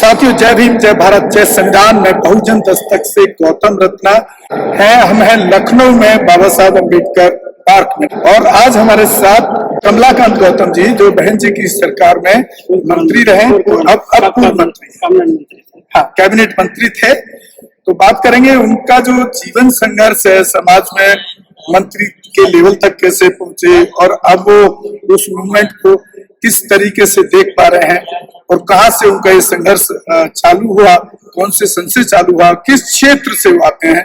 साथियों, जय भीम, जय भारत, जय संविधान। में बहुजन दस्तक से गौतम रत्ना है। हम हैं लखनऊ में बाबा साहब अम्बेडकर पार्क में, और आज हमारे साथ कमलाकांत गौतम जी, जो बहन जी की सरकार में मंत्री रहे, अब पूर्व मंत्री, हाँ, कैबिनेट मंत्री थे। तो बात करेंगे उनका जो जीवन संघर्ष है, समाज में मंत्री के लेवल तक कैसे पहुंचे, और अब वो उस मूवमेंट को किस तरीके से देख पा रहे हैं, और कहां से उनका ये संघर्ष चालू हुआ, कौन से सन से चालू हुआ, किस क्षेत्र से वो आते हैं।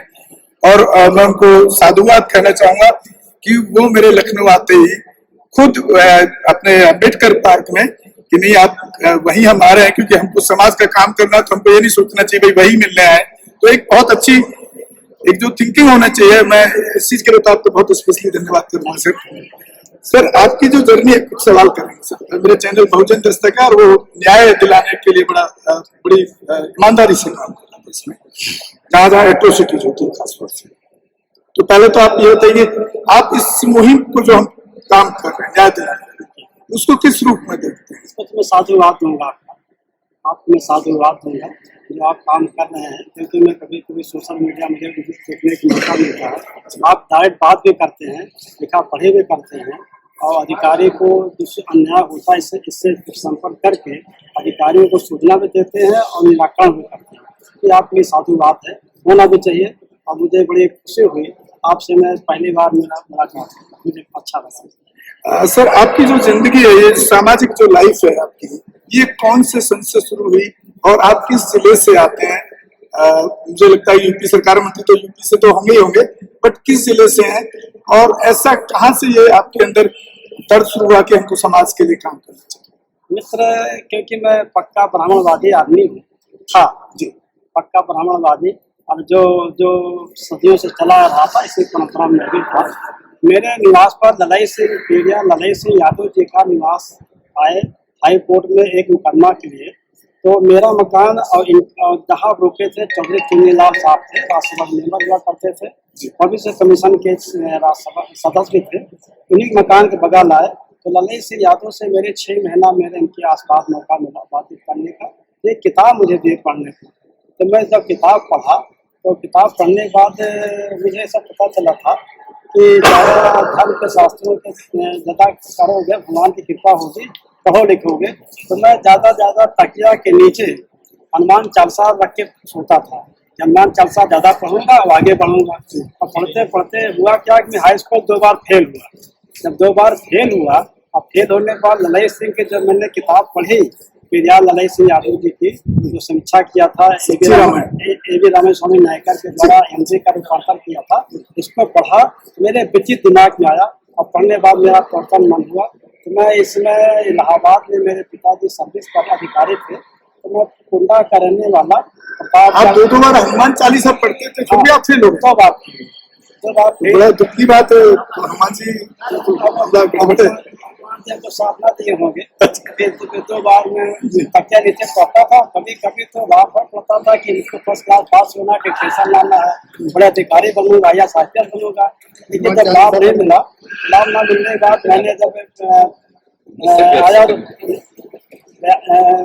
और मैं उनको साधुवाद कहना चाहूंगा कि वो मेरे लखनऊ आते ही खुद अपने अम्बेडकर पार्क में कि नहीं, आप वहीं हम आ रहे हैं, क्योंकि हमको समाज का काम करना, तो हमको ये नहीं सोचना चाहिए भाई वही मिलने आए। तो एक बहुत अच्छी एक जो थिंकिंग होना चाहिए, मैं इस चीज के लिए तो आपको बहुत स्पेशली धन्यवाद करूंगा सर। आपकी जो जर्नी है, कुछ सवाल करेंगे सर। मेरे चैनल बहुजन दस्तक है, और वो न्याय दिलाने के लिए बड़ी ईमानदारी से काम करता है इसमें, जहाँ जहाँ एट्रोसिटीज होती है खासतौर से। तो पहले तो आप ये बताइए, आप इस मुहिम को जो हम काम कर रहे हैं न्याय दिलाने, उसको किस रूप में देखते हैं? इसको तो मैं साधुवाद दूंगा, आपको मैं साधुवाद दूंगा जो आप काम कर रहे हैं, क्योंकि मैं कभी कभी सोशल मीडिया मुझे देखने का मौका मिलता है। आप डायरेक्ट बात भी करते हैं, लिखा पढ़े भी करते हैं, और अधिकारी को जिससे अन्याय होता है इससे संपर्क करके अधिकारियों को सूचना भी देते हैं और निराकरण भी करते हैं। ये आपकी साधुवाद है, होना भी चाहिए। और मुझे बड़ी खुशी हुई आपसे, मैं पहली बार मेरा मुलाकात, मुझे अच्छा लगा। सर, आपकी जो जिंदगी है, ये सामाजिक जो लाइफ है आपकी, ये कौन से सन से शुरू हुई, और आप किस जिले से आते हैं? मुझे लगता है यूपी सरकार मंत्री तो यूपी से तो होंगे ही होंगे, बट किस जिले से हैं, और ऐसा कहाँ से ये आपके अंदर दर्द शुरू हुआ कि हमको समाज के लिए काम करना चाहिए? मित्र, क्योंकि मैं पक्का ब्राह्मणवादी आदमी हूँ। हाँ जी, पक्का ब्राह्मणवादी, और जो सदियों से चला आ रहा था, इसी परंपरा में भी था। मेरे निवास पर ललाई सिंह यादव जी का निवास आए हाई कोर्ट में एक मुकदमा के लिए। तो मेरा मकान और जहाँ रुके थे चौधरी चुन्नीलाल साहब थे, राज्यसभा मेंबर हुआ करते थे, भविष्य कमीशन के राज्यसभा सदस्य भी थे। उन्हीं मकान के बगल आए, तो ललाई सिंह यादव से मेरे 6 महीना मेरे इनके आसपास मौका मिला बातचीत करने का। एक किताब मुझे दिए पढ़ने को, तो मैं जब किताब पढ़ा, तो किताब पढ़ने के बाद मुझे ऐसा पता चला था कि ज़्यादा धर्म के शास्त्रों के ज़्यादा करोगे, भगवान की कृपा होगी, पढ़ो लिखोगे। तो मैं ज़्यादा तकिया के नीचे हनुमान चालीसा रख के सोता था। हनुमान चालीसा ज़्यादा पढ़ूंगा और आगे बढ़ूंगा। और पढ़ते पढ़ते हुआ क्या कि मैं हाई स्कूल 2 बार फेल हुआ। जब 2 बार फेल हुआ, और फेल होने के बाद ललाई सिंह की जब मैंने किताब पढ़ी, पेरियार ललाई सिंह यादव जी की जो समीक्षा किया था, ए.वी. रामेश्वर स्वामी नायकर के द्वारा एमजे का रूपांतर किया था, इसको पढ़ा, मेरे विचित्र दिमाग में आया, और पढ़ने बाद मेरा प्रवर्तन मन हुआ। तो मैं इसमें इलाहाबाद में मेरे पिताजी सर्विस का अधिकारी थे, तो मैं कुंडा का रहने वाला। आप 2 बार हनुमान चालीसा पढ़ते थे, फिर भी आप फेल हो? 2 बार, बड़ा दुख की बात है। हनुमान जी तो साधना दिए होंगे। 2 बार मैं तकिया नीचे पढ़ता था, कभी कभी तो वहाँ पर पढ़ता था कि इसको फर्स्ट क्लास पास होना, कि टेंशन लाना है, बड़े अधिकारी बनूंगा या साहित्य बनूंगा। लेकिन जब लाभ नहीं मिला, लाभ न मिलने के बाद मैंने जब आया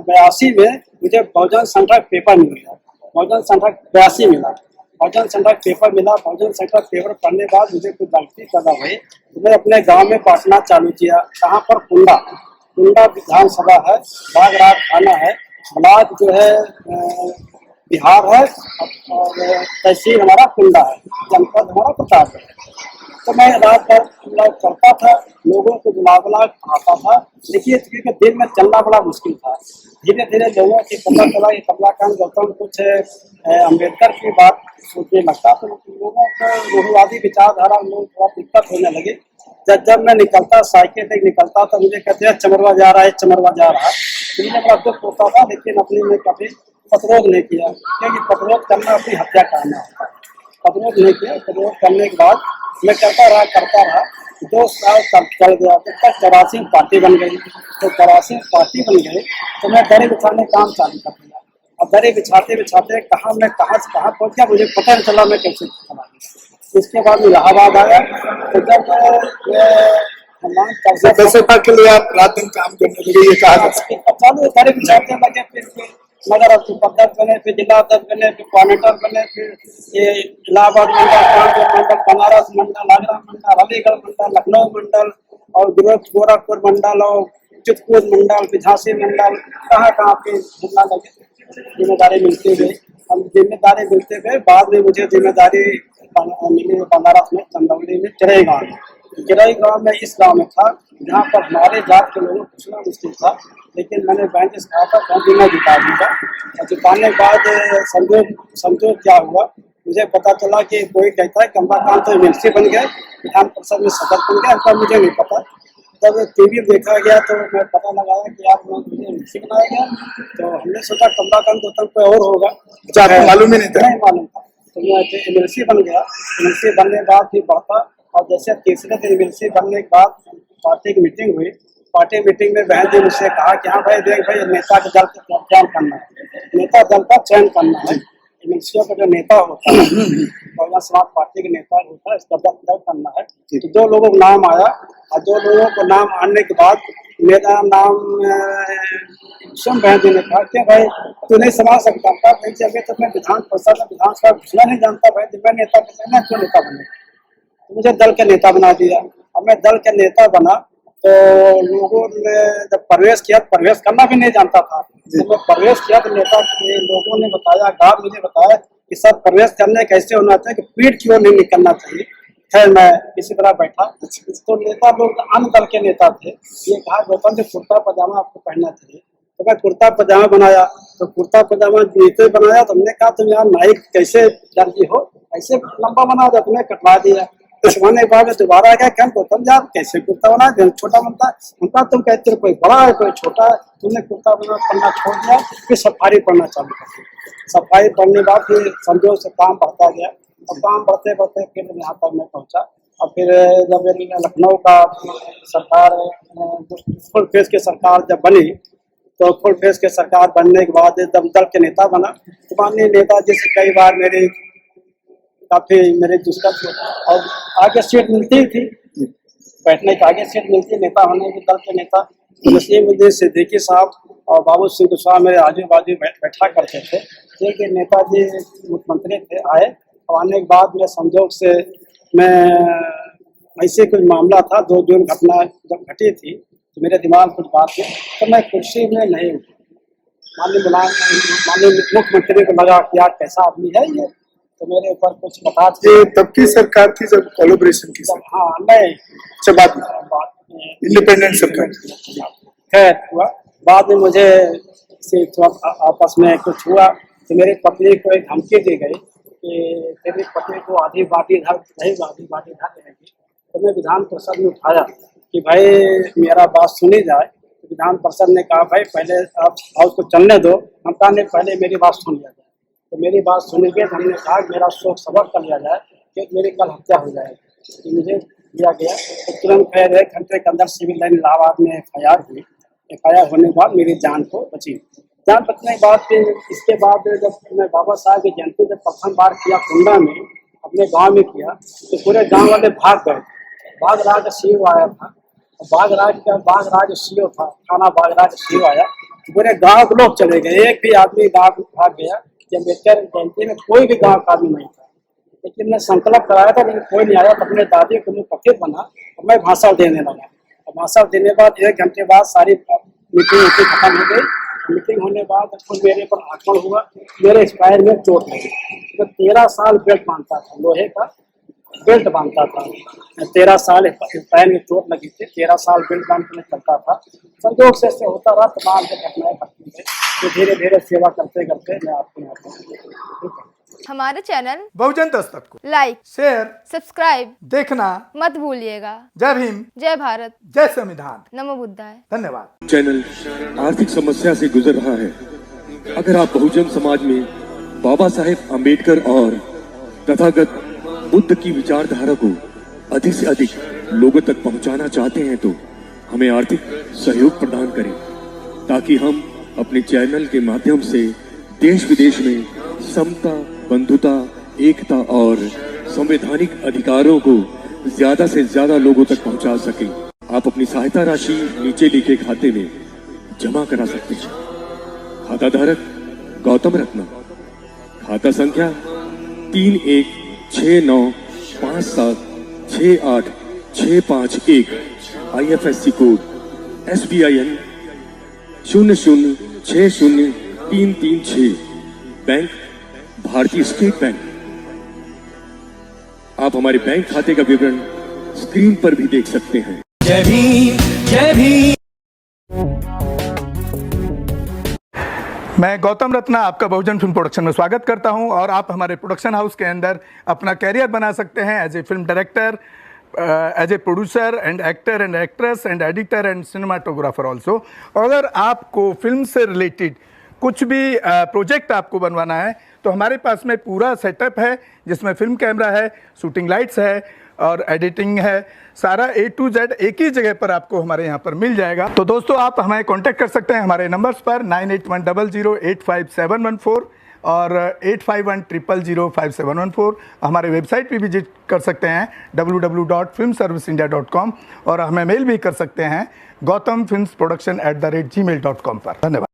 82 में मुझे बहुजन संघर्ष पेपर मिला, बहुजन संघर्ष 82 मिला, बहुजन संघर्ष पेपर मिला। बहुजन संघर्ष पेपर पढ़ने के बाद मुझे कुछ गलती पैदा हुई, तो मैं अपने गांव में पढ़ना चालू किया। कहाँ पर? कुंडा विधानसभा है, बागरात थाना है, ब्लॉक जो है बिहार है, और तहसील हमारा कुंडा है, जनपद हमारा प्रताप है। तो मैं रात भर करता था, लोगों को बुला आता था। देखिए, क्योंकि दिन में चलना बड़ा मुश्किल था। धीरे धीरे लोगों की पता चला कि कमलाकांत गौतम कुछ अम्बेडकर की बात सोचने लगता, तो लोगों को रूढ़िवादी विचारधारा में थोड़ा दिक्कत होने लगी। जब मैं निकलता, साइकिल से निकलता, तो मुझे कहते हैं चमरवा जा रहा है, चमरवा जा रहा है। तो मुझे बड़ा दुख होता था, लेकिन अपने में कभी प्रतिरोध नहीं किया, क्योंकि प्रतिरोध करना अपनी हत्या करना होता है। प्रतिरोध नहीं किया। प्रतिरोध करने के बाद मैं करता रहा। 2 साल तक चल गया, तब तक 84 पार्टी बन गई। तो 84 पार्टी बन गई, तो मैं दरी बिछाने काम चालू कर दिया। और दरी बिछाते कहाँ से कहाँ पहुँच गया, मुझे पता नहीं चला मैं कैसे चला गया। इसके बाद इलाहाबाद आया, तो जब पैसे के लिए आप रात दिन काम करने लगे, ये कहा दरी बिछाते लगे, फिर नगर अध्यक्ष बने, फिर जिला अध्यक्ष बने, फिर कोऑर्डिनेटर बने, फिर ये इलाहाबाद मंडल, कानपुर मंडल, बनारस मंडल, आगरा मंडल, अलीगढ़ मंडल, लखनऊ मंडल और गोरखपुर मंडल और चित्रकूट मंडल, फिर झांसी मंडल, कहाँ कहाँ पे घूमना लगे, जिम्मेदारी मिलती गई। हम जिम्मेदारी मिलते गए, बाद में मुझे जिम्मेदारी मिली बनारस में, चंदौली में, चिरई गाँव में। चिरई गाँव में इस गाँव में था जहाँ पर हमारे जात के लोगों को पूछना मुश्किल था, लेकिन मैंने बैंक से कहा था बैंक मैं जिता दूंगा। और जिताने के बाद संजोग क्या हुआ, मुझे पता चला कि कोई कहता है कमलाकांत तो एमएलसी बन गए, विधान परिषद में सदस्य बन गए, उनका मुझे नहीं पता। जब टीवी देखा गया तो मैं पता लगाया कि यार मुझे एमएलसी बनाया गया, तो हमने सोचा कमलाकांत गौतम कोई और होगा, मालूम ही नहीं था। नहीं मालूम था। तो मैं एमएलसी बन गया। एमएलसी बनने के बाद फिर बढ़ता, और जैसे तीसरे दिन एमएलसी बनने के बाद पार्टी की मीटिंग हुई। पार्टी मीटिंग में बहन जी मुझसे कहा कि हाँ भाई देख भाई, नेता के दल का चयन करना है, नेता दल का चयन करना है। एमएलसी का जो नेता होता है, बहुजन समाज पार्टी के नेता होता है, इसका दल करना है। तो 2 लोगों का नाम आया, और 2 लोगों को नाम आने के बाद मेरा नाम स्वयं बहन जी ने कहा कि भाई तू नहीं संभाल सकता था भाई, जब तक मैं विधान परिषद में विधानसभा घोषणा नहीं जानता भाई, जब मैं नेता बना क्यों नेता बने। तो मुझे दल के नेता बना दिया। अब मैं दल के नेता बना तो लोगों ने जब प्रवेश किया, प्रवेश करना भी नहीं जानता था। जब मैं प्रवेश किया तो नेता के लोगों ने बताया, गाँव मुझे बताया कि सर प्रवेश करने कैसे होना चाहिए, कि पीठ की ओर नहीं निकलना चाहिए। खैर मैं इसी तरह बैठा, तो नेता लोग अन्य दल के नेता थे, ये कहा गौतम जी कुर्ता पजामा आपको पहनना चाहिए। तो मैं कुर्ता पजामा बनाया, तो कुर्ता पजामा नीचे बनाया, तो हमने कहा तुम यार नाइक कैसे दर्जी हो, ऐसे लंबा बना दो, तुम्हें कटवा दिया। कटवाने के बाद दोबारा आ गया, क्या गौतम जी आप कैसे कुर्ता बना, छोटा बनता है। उनका तुम कहते हो कोई बड़ा है कोई छोटा है, तुमने कुर्ता पहनना छोड़ दिया, फिर सफारी पढ़ना चालू कर दिया। सफारी पढ़ने के बाद फिर संजोग से काम बढ़ता गया, और काम बढ़ते बढ़ते फिर यहाँ तक मैं पहुँचा। और फिर जब लखनऊ का सरकार फुल फेस की सरकार जब बनी, तो फुल फेस के सरकार बनने के बाद जब दल के नेता बना, तो माननीय नेताजी से कई बार काफी मेरे दुष्कर्ष, और आगे सीट मिलती थी, बैठने की आगे सीट मिलती, नेता होने के दल के नेता नसीमुद्दीन सिद्दीकी साहब और बाबू सिंह कुशवाहा मेरे आजू बाजू बैठा करते थे। लेकिन नेताजी मुख्यमंत्री थे, आए, और आने के बाद में संजोग से मैं ऐसे कोई मामला था, 2 जून घटना जब घटी थी, तो मेरे दिमाग कुछ बात थी, तो मैं कुर्सी में नहीं उठा। माननीय मुख्यमंत्री को लगा कि यार कैसा आदमी है ये, तो मेरे ऊपर कुछ बता ये तब की सरकार थी जब कोलैबोरेशन की। हाँ नहीं, अच्छा बात इंडिपेंडेंट सरकार। खैर हुआ, बाद में मुझे आपस में कुछ हुआ, तो मेरी पत्नी को एक धमकी दी गई कि तेरी पत्नी को आधी बाटी इधर रहेगी, आधी बाटी इधर रहेगी। तो मैं विधान परिषद में उठाया कि भाई मेरा बात सुनी जाए। तो विधान परिषद ने कहा भाई पहले आप हाउस को चलने दो, हम कहा नहीं पहले मेरी बात सुन लिया जाए। तो मेरी बात सुनी गई, तो हमने कहा मेरा शोक सबक कर लिया जाए कि मेरी कल हत्या हो जाएगी। तो मुझे दिया गया, तो तुरंत फिर 1 घंटे के अंदर सिविल लाइन इलाहाबाद में FIR हुई। FIR होने के बाद मेरी जान को बची। जान बचने के बाद फिर इसके बाद जब मैं बाबा साहब की जयंती जब प्रथम बार किया कुंडा में, अपने गांव में किया, तो पूरे गांव वाले भाग गए। बागराज CEO आया था, बागराज CEO था, थाना बागराज CEO आया, पूरे गांव के लोग चले गए, एक भी आदमी गाँव भाग गया। अम्बेडकर जयंती में कोई भी गांव का आदमी नहीं था, लेकिन मैं संकल्प कराया था, लेकिन कोई नहीं आया। तो अपने दादी को मैं पथित बना और मैं भाषण देने लगा। और भाषण देने के बाद 1 घंटे बाद सारी मीटिंग खत्म हो गई। मीटिंग होने के बाद खुद मेरे पर आक्रमण हुआ, मेरे एक्सपायर में चोट लगी। मैं 13 साल बेल्ट बांधता था, लोहे का बेल्ट बांधता था। 13 साल एक्सपायर में चोट लगी थी, 13 साल बेल्ट बांध के चलता था। संजोग से होता रहा, तमाम घटनाएं घटती थी। तो धीरे धीरे सेवा करते करते मैं आपको यहाँ हमारे चैनल बहुजन दस्तक को लाइक, शेयर, सब्सक्राइब देखना मत भूलिएगा। जय भीम, जय भारत, जय संविधान, नमो बुद्धाय। धन्यवाद। चैनल आर्थिक समस्या से गुजर रहा है। अगर आप बहुजन समाज में बाबा साहेब अम्बेडकर और तथागत बुद्ध की विचारधारा को अधिक से अधिक लोगों तक पहुंचाना चाहते हैं, तो हमें आर्थिक सहयोग प्रदान करें, ताकि हम अपने चैनल के माध्यम से देश विदेश में समता, बंधुता, एकता और संवैधानिक अधिकारों को ज्यादा से ज्यादा लोगों तक पहुंचा सकें। आप अपनी सहायता राशि नीचे लिखे खाते में जमा करा सकते हैं। खाता धारक गौतम रत्न, खाता संख्या 316957686551, IFSC कोड SBIN 0060336, बैंक भारतीय स्टेट बैंक। आप हमारे बैंक खाते का विवरण स्क्रीन पर भी देख सकते हैं। जय भीम, जय भीम। मैं गौतम रत्ना आपका बहुजन फिल्म प्रोडक्शन में स्वागत करता हूं और आप हमारे प्रोडक्शन हाउस के अंदर अपना कैरियर बना सकते हैं as a film director, as a producer and actor and actress and editor and cinematographer also. अगर आपको फिल्म से रिलेटेड कुछ भी प्रोजेक्ट आपको बनवाना है तो हमारे पास में पूरा सेटअप है, जिसमें फिल्म कैमरा है, शूटिंग लाइट्स है और एडिटिंग है। सारा A to Z एक ही जगह पर आपको हमारे यहाँ पर मिल जाएगा। तो दोस्तों, आप हमें कांटेक्ट कर सकते हैं हमारे नंबर्स पर 9810085714 और 8510005714। हमारे वेबसाइट पे विजिट कर सकते हैं www.filmserviceindia.com और हमें मेल भी कर सकते हैं gautamfilmsproduction@gmail.com पर। धन्यवाद।